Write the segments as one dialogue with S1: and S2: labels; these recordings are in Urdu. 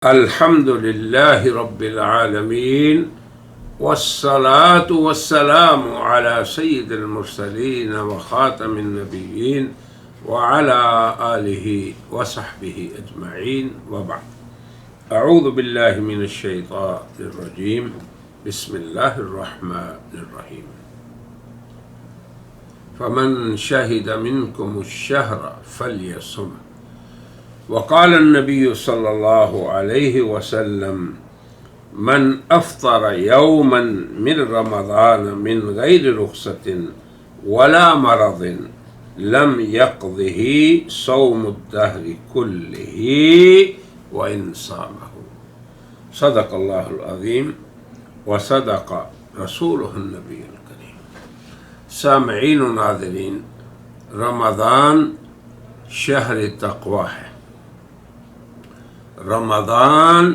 S1: الحمد لله رب العالمين والصلاة والسلام على سيد المرسلين وخاتم النبيين وعلى آله وصحبه أجمعين وبعد أعوذ بالله من الشيطان الرجيم بسم الله الرحمن الرحيم فمن شهد منكم الشهر فليصم وقال النبي صلى الله عليه وسلم من أفطر يوما من رمضان من غير رخصة ولا مرض لم يقضه صوم الدهر كله وإن صامه صدق الله العظيم وصدق رسوله النبي الكريم. سامعین و ناظرین، رمضان شہر تقوی ہے، رمضان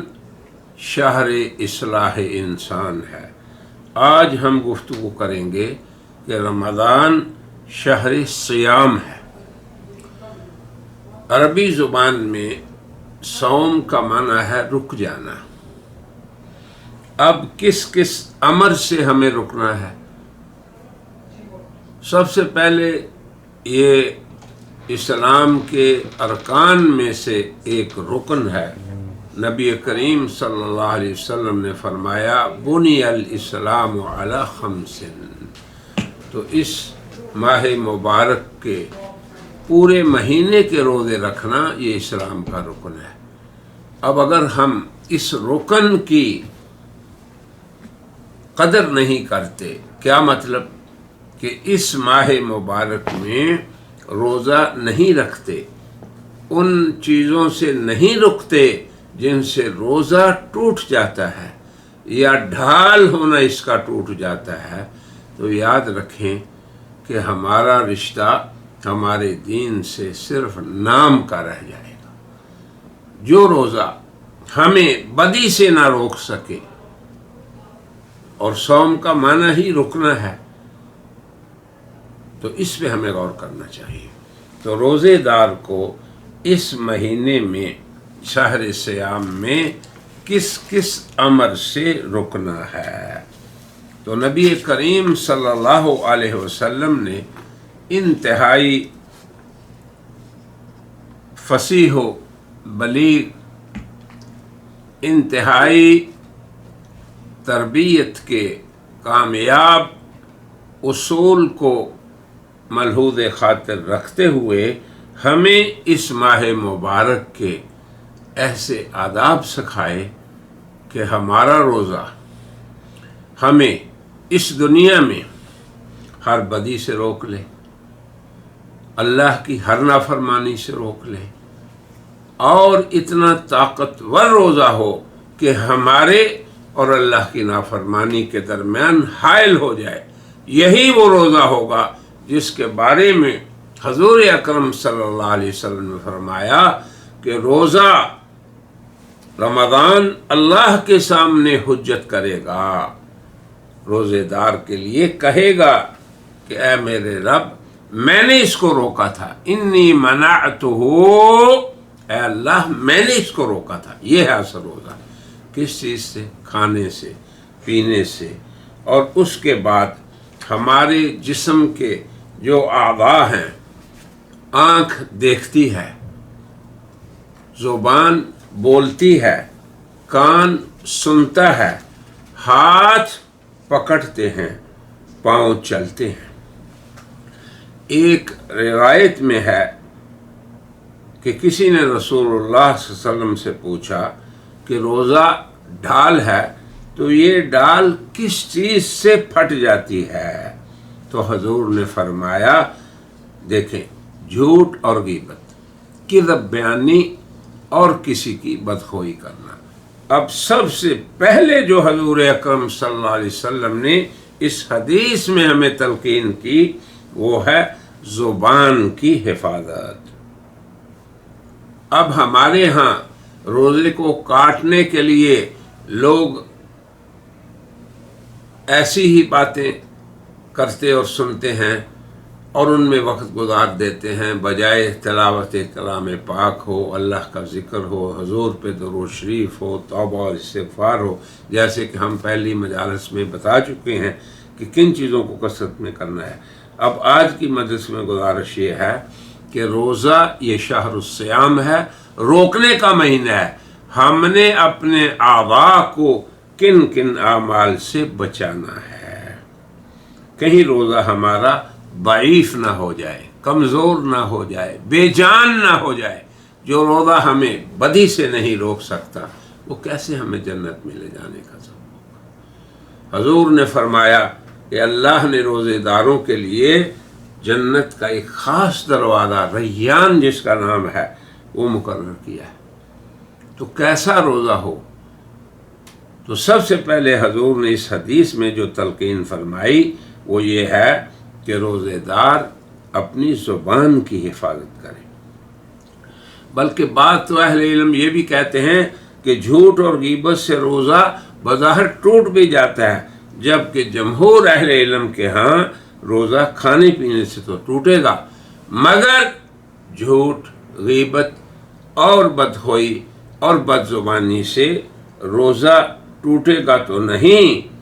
S1: شہر اصلاح انسان ہے۔ آج ہم گفتگو کریں گے کہ رمضان شہر صیام ہے۔ عربی زبان میں صوم کا معنی ہے رک جانا۔ اب کس کس امر سے ہمیں رکنا ہے؟ سب سے پہلے یہ اسلام کے ارکان میں سے ایک رکن ہے۔ نبی کریم صلی اللہ علیہ وسلم نے فرمایا بنی الاسلام علی خمس، تو اس ماہ مبارک کے پورے مہینے کے روزے رکھنا یہ اسلام کا رکن ہے۔ اب اگر ہم اس رکن کی قدر نہیں کرتے، کیا مطلب کہ اس ماہ مبارک میں روزہ نہیں رکھتے، ان چیزوں سے نہیں رکتے جن سے روزہ ٹوٹ جاتا ہے یا ڈھال ہونا اس کا ٹوٹ جاتا ہے، تو یاد رکھیں کہ ہمارا رشتہ ہمارے دین سے صرف نام کا رہ جائے گا۔ جو روزہ ہمیں بدی سے نہ روک سکے، اور صوم کا معنی ہی رکنا ہے، تو اس پہ ہمیں غور کرنا چاہیے۔ تو روزے دار کو اس مہینے میں شہر صیام میں کس کس امر سے رکنا ہے؟ تو نبی کریم صلی اللہ علیہ وسلم نے انتہائی فصیح و بلیغ، انتہائی تربیت کے کامیاب اصول کو ملحوظ خاطر رکھتے ہوئے ہمیں اس ماہ مبارک کے ایسے آداب سکھائے کہ ہمارا روزہ ہمیں اس دنیا میں ہر بدی سے روک لے، اللہ کی ہر نافرمانی سے روک لے، اور اتنا طاقتور روزہ ہو کہ ہمارے اور اللہ کی نافرمانی کے درمیان حائل ہو جائے۔ یہی وہ روزہ ہوگا جس کے بارے میں حضور اکرم صلی اللہ علیہ وسلم نے فرمایا کہ روزہ رمضان اللہ کے سامنے حجت کرے گا، روزے دار کے لیے کہے گا کہ اے میرے رب، میں نے اس کو روکا تھا، انی منعتہ، اے اللہ میں نے اس کو روکا تھا۔ یہ ہے اصل روزہ۔ کس چیز سے؟ کھانے سے، پینے سے، اور اس کے بعد ہمارے جسم کے جو اعضاء ہیں، آنکھ دیکھتی ہے، زبان بولتی ہے، کان سنتا ہے، ہاتھ پکڑتے ہیں، پاؤں چلتے ہیں۔ ایک روایت میں ہے کہ کسی نے رسول اللہ صلی اللہ علیہ وسلم سے پوچھا کہ روزہ ڈھال ہے تو یہ ڈال کس چیز سے پھٹ جاتی ہے؟ تو حضور نے فرمایا دیکھیں، جھوٹ اور غیبت، کذب بیانی اور کسی کی بدخوئی کرنا۔ اب سب سے پہلے جو حضور اکرم صلی اللہ علیہ وسلم نے اس حدیث میں ہمیں تلقین کی وہ ہے زبان کی حفاظت۔ اب ہمارے ہاں روزے کو کاٹنے کے لیے لوگ ایسی ہی باتیں کرتے اور سنتے ہیں، اور ان میں وقت گزار دیتے ہیں، بجائے تلاوت کلام پاک ہو، اللہ کا ذکر ہو، حضور پہ درود شریف ہو، توبہ اور استغفار ہو، جیسے کہ ہم پہلی مجالس میں بتا چکے ہیں کہ کن چیزوں کو کثرت میں کرنا ہے۔ اب آج کی مجلس میں گزارش یہ ہے کہ روزہ یہ شہر الصیام ہے، روکنے کا مہینہ ہے۔ ہم نے اپنے اعضاء کو کن کن اعمال سے بچانا ہے، کہیں روزہ ہمارا ضعیف نہ ہو جائے، کمزور نہ ہو جائے، بے جان نہ ہو جائے۔ جو روزہ ہمیں بدی سے نہیں روک سکتا، وہ کیسے ہمیں جنت میں لے جانے کا سبب ہوگا؟ حضور نے فرمایا کہ اللہ نے روزے داروں کے لیے جنت کا ایک خاص دروازہ، ریان جس کا نام ہے، وہ مقرر کیا ہے۔ تو کیسا روزہ ہو؟ تو سب سے پہلے حضور نے اس حدیث میں جو تلقین فرمائی وہ یہ ہے کہ روزے دار اپنی زبان کی حفاظت کرے۔ بلکہ بعض تو اہل علم یہ بھی کہتے ہیں کہ جھوٹ اور غیبت سے روزہ بظاہر ٹوٹ بھی جاتا ہے، جبکہ جمہور اہل علم کے ہاں روزہ کھانے پینے سے تو ٹوٹے گا، مگر جھوٹ، غیبت اور بدخوئی اور بد زبانی سے روزہ ٹوٹے گا تو نہیں،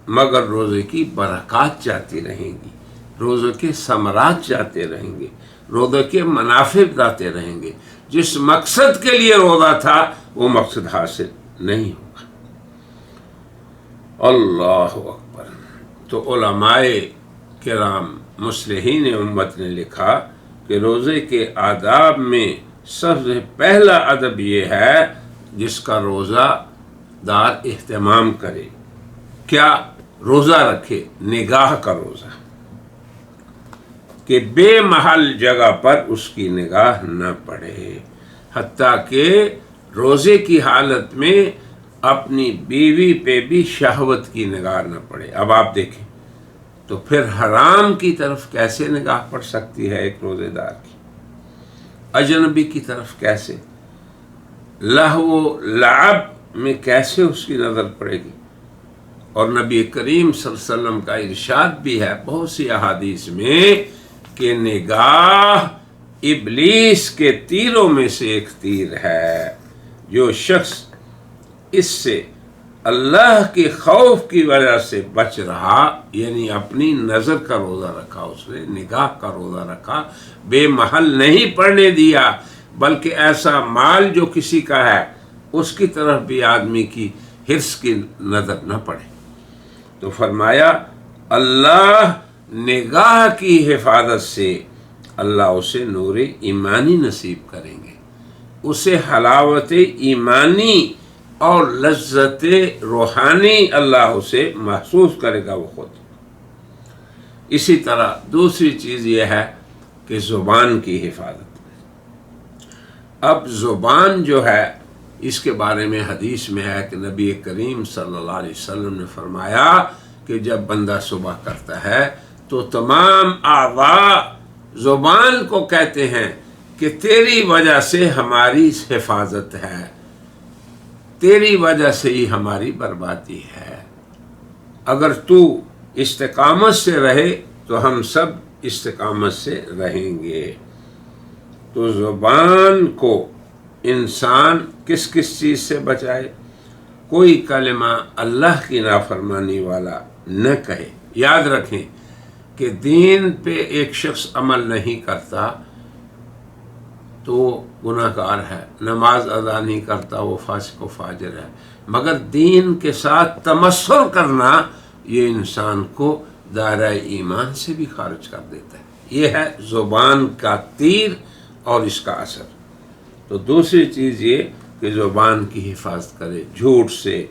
S1: مگر روزے کی برکات جاتی رہیں گی، روزے کے ثمرات جاتے رہیں گے، روزے کے منافع جاتے رہیں گے۔ جس مقصد کے لیے روزہ تھا وہ مقصد حاصل نہیں ہوگا۔ اللہ اکبر۔ تو علماء کرام مصلحین امت نے لکھا کہ روزے کے آداب میں سب سے پہلا ادب یہ ہے جس کا روزہ دار اہتمام کرے، کیا؟ روزہ رکھے، نگاہ کا روزہ، کہ بے محل جگہ پر اس کی نگاہ نہ پڑے، حتیٰ کہ روزے کی حالت میں اپنی بیوی پہ بھی شہوت کی نگاہ نہ پڑے۔ اب آپ دیکھیں تو پھر حرام کی طرف کیسے نگاہ پڑ سکتی ہے ایک روزے دار کی؟ اجنبی کی طرف کیسے؟ لہو لعب میں کیسے اس کی نظر پڑے گی؟ اور نبی کریم صلی اللہ علیہ وسلم کا ارشاد بھی ہے بہت سی احادیث میں کہ نگاہ ابلیس کے تیروں میں سے ایک تیر ہے۔ جو شخص اس سے اللہ کے خوف کی وجہ سے بچ رہا، یعنی اپنی نظر کا روزہ رکھا، اس نے نگاہ کا روزہ رکھا، بے محل نہیں پڑنے دیا، بلکہ ایسا مال جو کسی کا ہے اس کی طرف بھی آدمی کی حرص کی نظر نہ پڑے۔ تو فرمایا اللہ نگاہ کی حفاظت سے اللہ اسے نور ایمانی نصیب کریں گے، اسے حلاوت ایمانی اور لذت روحانی اللہ اسے محسوس کرے گا وہ خود۔ اسی طرح دوسری چیز یہ ہے کہ زبان کی حفاظت۔ اب زبان جو ہے اس کے بارے میں حدیث میں ہے کہ نبی کریم صلی اللہ علیہ وسلم نے فرمایا کہ جب بندہ صبح کرتا ہے تو تمام اعضاء زبان کو کہتے ہیں کہ تیری وجہ سے ہماری حفاظت ہے، تیری وجہ سے ہی ہماری بربادی ہے، اگر تو استقامت سے رہے تو ہم سب استقامت سے رہیں گے۔ تو زبان کو انسان کس کس چیز سے بچائے؟ کوئی کلمہ اللہ کی نافرمانی والا نہ کہے۔ یاد رکھیں کہ دین پہ ایک شخص عمل نہیں کرتا تو وہ گناہ گار ہے، نماز ادا نہیں کرتا وہ فاسق و فاجر ہے، مگر دین کے ساتھ تمسخر کرنا یہ انسان کو دائرہ ایمان سے بھی خارج کر دیتا ہے۔ یہ ہے زبان کا تیر اور اس کا اثر۔ تو دوسری چیز یہ کہ زبان کی حفاظت کرے، جھوٹ سے،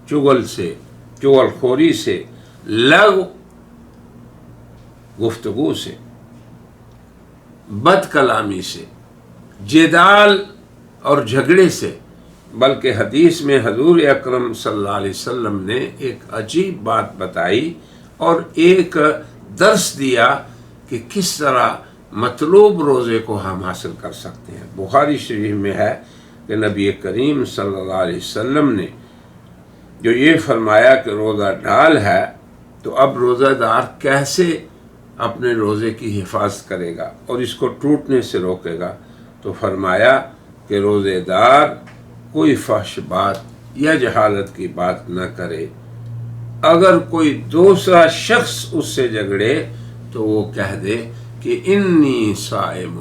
S1: چغل سے، چغل خوری سے، لغو گفتگو سے، بد کلامی سے، جدال اور جھگڑے سے۔ بلکہ حدیث میں حضور اکرم صلی اللہ علیہ وسلم نے ایک عجیب بات بتائی اور ایک درس دیا کہ کس طرح مطلوب روزے کو ہم حاصل کر سکتے ہیں۔ بخاری شریف میں ہے کہ نبی کریم صلی اللہ علیہ وسلم نے جو یہ فرمایا کہ روزہ ڈال ہے، تو اب روزہ دار کیسے اپنے روزے کی حفاظت کرے گا اور اس کو ٹوٹنے سے روکے گا، تو فرمایا کہ روزے دار کوئی فحش بات یا جہالت کی بات نہ کرے، اگر کوئی دوسرا شخص اس سے جھگڑے تو وہ کہہ دے کہ انی صائم،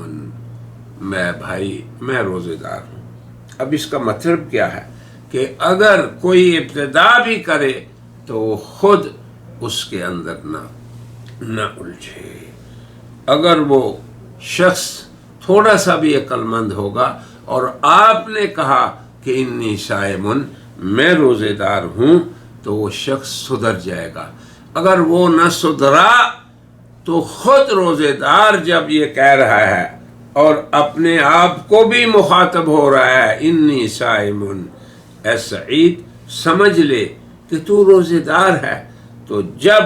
S1: میں روزے دار ہوں۔ اب اس کا مطلب کیا ہے کہ اگر کوئی ابتدا بھی کرے تو وہ خود اس کے اندر نہ الجھے۔ اگر وہ شخص تھوڑا سا بھی عقل مند ہوگا اور آپ نے کہا کہ انی صائم، میں روزے دار ہوں، تو وہ شخص سدھر جائے گا۔ اگر وہ نہ سدھرا تو خود روزے دار جب یہ کہہ رہا ہے اور اپنے آپ کو بھی مخاطب ہو رہا ہے انی صائم، اے سعید سمجھ لے کہ تو روزے دار ہے، تو جب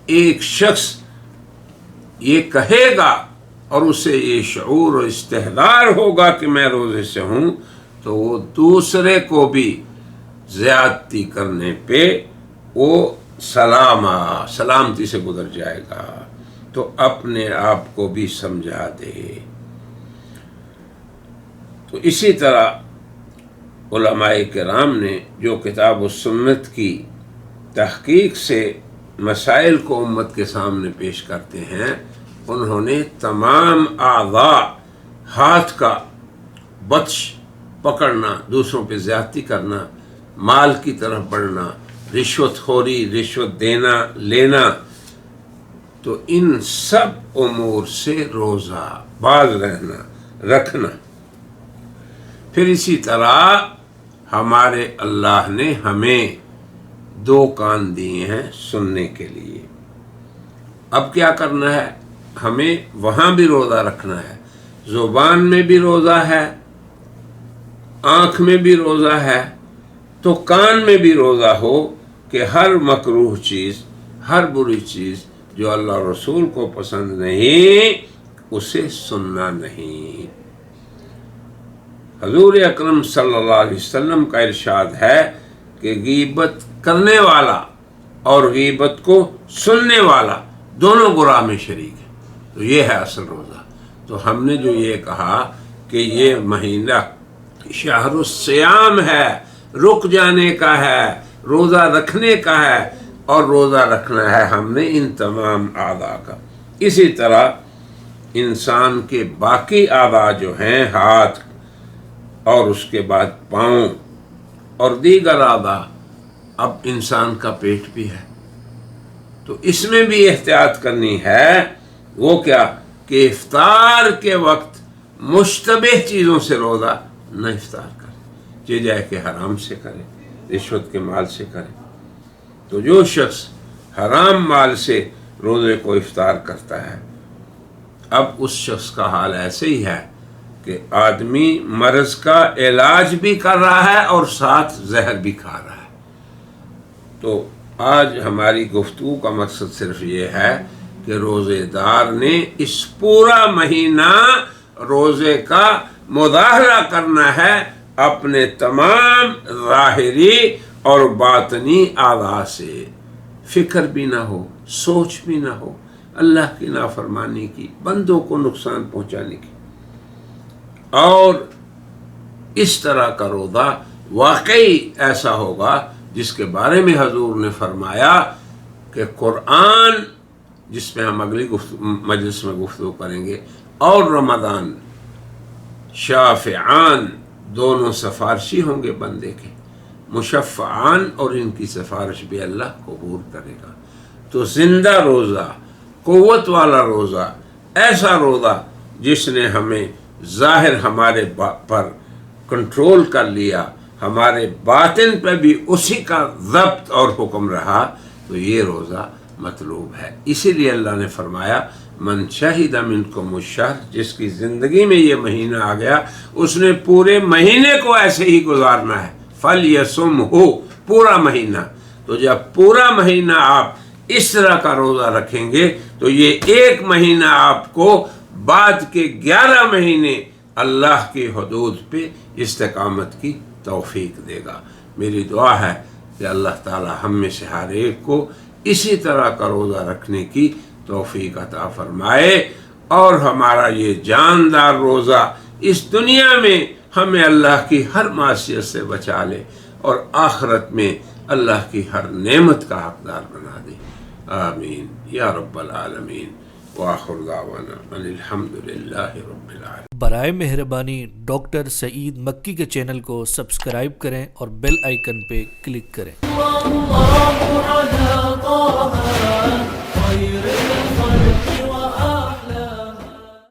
S1: ایک شخص یہ کہے گا اور اسے یہ شعور اور استحضار ہوگا کہ میں روزے سے ہوں، تو وہ دوسرے کو بھی زیادتی کرنے پہ وہ سلامتی سے گزر جائے گا، تو اپنے آپ کو بھی سمجھا دے۔ تو اسی طرح علماء کرام نے جو کتاب و سنت کی تحقیق سے مسائل کو امت کے سامنے پیش کرتے ہیں، انہوں نے تمام اعضاء، ہاتھ کا بطش پکڑنا، دوسروں پہ زیادتی کرنا، مال کی طرف بڑھنا، رشوت خوری، رشوت دینا لینا، تو ان سب امور سے روزہ باز رکھنا۔ پھر اسی طرح ہمارے اللہ نے ہمیں 2 کان دیے ہیں سننے کے لیے۔ اب کیا کرنا ہے؟ ہمیں وہاں بھی روزہ رکھنا ہے، زبان میں بھی روزہ ہے، آنکھ میں بھی روزہ ہے، تو کان میں بھی روزہ ہو کہ ہر مکروہ چیز، ہر بری چیز جو اللہ رسول کو پسند نہیں اسے سننا نہیں۔ حضور اکرم صلی اللہ علیہ وسلم کا ارشاد ہے کہ غیبت کرنے والا اور غیبت کو سننے والا دونوں گناہ میں شریک ہے، تو یہ ہے اصل روزہ۔ تو ہم نے جو یہ کہا کہ یہ مہینہ شہر الصیام ہے، رک جانے کا ہے، روزہ رکھنے کا ہے، اور روزہ رکھنا ہے ہم نے ان تمام اعضاء کا۔ اسی طرح انسان کے باقی اعضاء جو ہیں، ہاتھ اور اس کے بعد پاؤں اور دیگر اعضاء، اب انسان کا پیٹ بھی ہے، تو اس میں بھی احتیاط کرنی ہے۔ وہ کیا کہ افطار کے وقت مشتبہ چیزوں سے روزہ نہ افطار کرے، یہ جائے کہ حرام سے کرے، رشوت کے مال سے کرے۔ تو جو شخص حرام مال سے روزے کو افطار کرتا ہے، اب اس شخص کا حال ایسے ہی ہے کہ آدمی مرض کا علاج بھی کر رہا ہے اور ساتھ زہر بھی کھا رہا ہے۔ تو آج ہماری گفتگو کا مقصد صرف یہ ہے کہ روزے دار نے اس پورا مہینہ روزے کا مظاہرہ کرنا ہے، اپنے تمام ظاہری اور باطنی اعضاء سے، فکر بھی نہ ہو، سوچ بھی نہ ہو اللہ کی نافرمانی کی، بندوں کو نقصان پہنچانے کی۔ اور اس طرح کا روزہ واقعی ایسا ہوگا جس کے بارے میں حضور نے فرمایا کہ قرآن، جس میں ہم اگلی مجلس میں گفتگو کریں گے، اور رمضان شافعان، دونوں سفارشی ہوں گے بندے کے، مشفعان، اور ان کی سفارش بھی اللہ قبول کرے گا۔ تو زندہ روزہ، قوت والا روزہ، ایسا روزہ جس نے ہمیں ظاہر ہمارے پر کنٹرول کر لیا، ہمارے باطن پہ بھی اسی کا ضبط اور حکم رہا، تو یہ روزہ مطلوب ہے۔ اسی لیے اللہ نے فرمایا من شہد منکم الشہر، جس کی زندگی میں یہ مہینہ آ گیا اس نے پورے مہینے کو ایسے ہی گزارنا ہے، فَلْيَصُمْهُ، پورا مہینہ۔ تو جب پورا مہینہ آپ اس طرح کا روزہ رکھیں گے تو یہ ایک مہینہ آپ کو بعد کے 11 مہینے اللہ کی حدود پہ استقامت کی توفیق دے گا۔ میری دعا ہے کہ اللہ تعالی ہم میں سے ہر ایک کو اسی طرح کا روزہ رکھنے کی توفیق عطا فرمائے، اور ہمارا یہ جاندار روزہ اس دنیا میں ہمیں اللہ کی ہر معصیت سے بچا لے، اور آخرت میں اللہ کی ہر نعمت کا حقدار بنا دے۔ آمین یا رب العالمین۔ وآخر دعوانا ان الحمد للہ رب العالمین۔
S2: برائے مہربانی ڈاکٹر سعید مکی کے چینل کو سبسکرائب کریں اور بیل آئیکن پہ کلک کریں۔